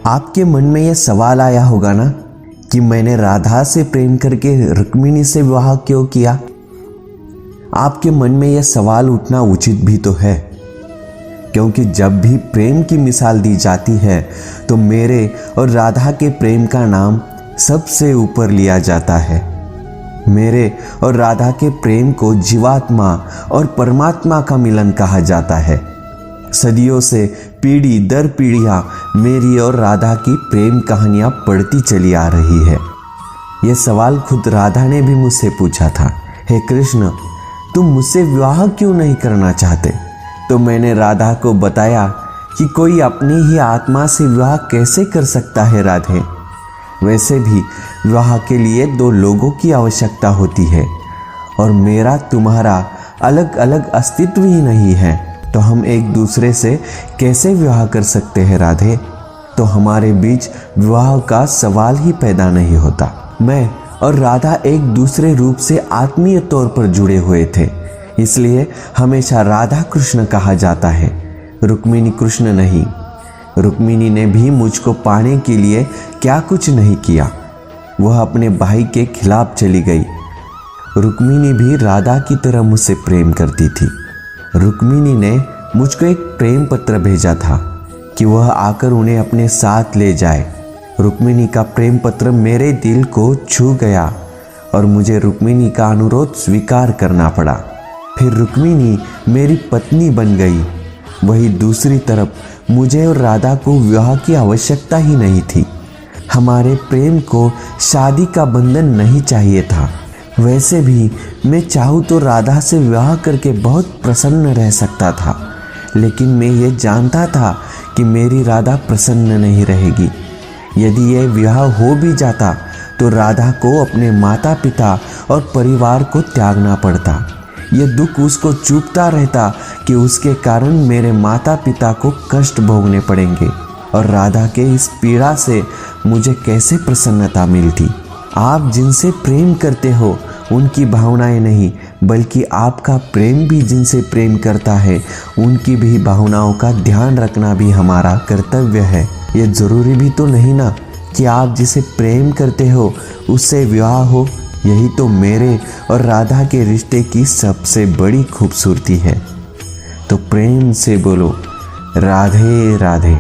आपके मन में यह सवाल आया होगा ना कि मैंने राधा से प्रेम करके रुक्मिणी से विवाह क्यों किया। आपके मन में यह सवाल उठना उचित भी तो है, क्योंकि जब भी प्रेम की मिसाल दी जाती है तो मेरे और राधा के प्रेम का नाम सबसे ऊपर लिया जाता है। मेरे और राधा के प्रेम को जीवात्मा और परमात्मा का मिलन कहा जाता है। सदियों से पीढ़ी दर पीढ़ियां मेरी और राधा की प्रेम कहानियां पढ़ती चली आ रही है। यह सवाल खुद राधा ने भी मुझसे पूछा था, हे कृष्ण, तुम मुझसे विवाह क्यों नहीं करना चाहते? तो मैंने राधा को बताया कि कोई अपनी ही आत्मा से विवाह कैसे कर सकता है राधे। वैसे भी विवाह के लिए दो लोगों की आवश्यकता होती है और मेरा तुम्हारा अलग अलग अस्तित्व ही नहीं है, तो हम एक दूसरे से कैसे विवाह कर सकते हैं राधे? तो हमारे बीच विवाह का सवाल ही पैदा नहीं होता। मैं और राधा एक दूसरे रूप से आत्मीय तौर पर जुड़े हुए थे, इसलिए हमेशा राधा कृष्ण कहा जाता है, रुक्मिणी कृष्ण नहीं। रुक्मिणी ने भी मुझको पाने के लिए क्या कुछ नहीं किया, वह अपने भाई के खिलाफ चली गई। रुक्मिणी भी राधा की तरह मुझसे प्रेम करती थी। रुक्मिणी ने मुझको एक प्रेम पत्र भेजा था कि वह आकर उन्हें अपने साथ ले जाए। रुक्मिणी का प्रेम पत्र मेरे दिल को छू गया और मुझे रुक्मिणी का अनुरोध स्वीकार करना पड़ा। फिर रुक्मिणी मेरी पत्नी बन गई। वही दूसरी तरफ मुझे और राधा को विवाह की आवश्यकता ही नहीं थी। हमारे प्रेम को शादी का बंधन नहीं चाहिए था। वैसे भी मैं चाहूँ तो राधा से विवाह करके बहुत प्रसन्न रह सकता था, लेकिन मैं ये जानता था कि मेरी राधा प्रसन्न नहीं रहेगी। यदि यह विवाह हो भी जाता तो राधा को अपने माता पिता और परिवार को त्यागना पड़ता। यह दुख उसको चुभता रहता कि उसके कारण मेरे माता पिता को कष्ट भोगने पड़ेंगे और राधा के इस पीड़ा से मुझे कैसे प्रसन्नता मिलती। आप जिनसे प्रेम करते हो उनकी भावनाएं नहीं, बल्कि आपका प्रेम भी जिनसे प्रेम करता है उनकी भी भावनाओं का ध्यान रखना भी हमारा कर्तव्य है। ये ज़रूरी भी तो नहीं ना कि आप जिसे प्रेम करते हो उससे विवाह हो। यही तो मेरे और राधा के रिश्ते की सबसे बड़ी खूबसूरती है। तो प्रेम से बोलो, राधे राधे।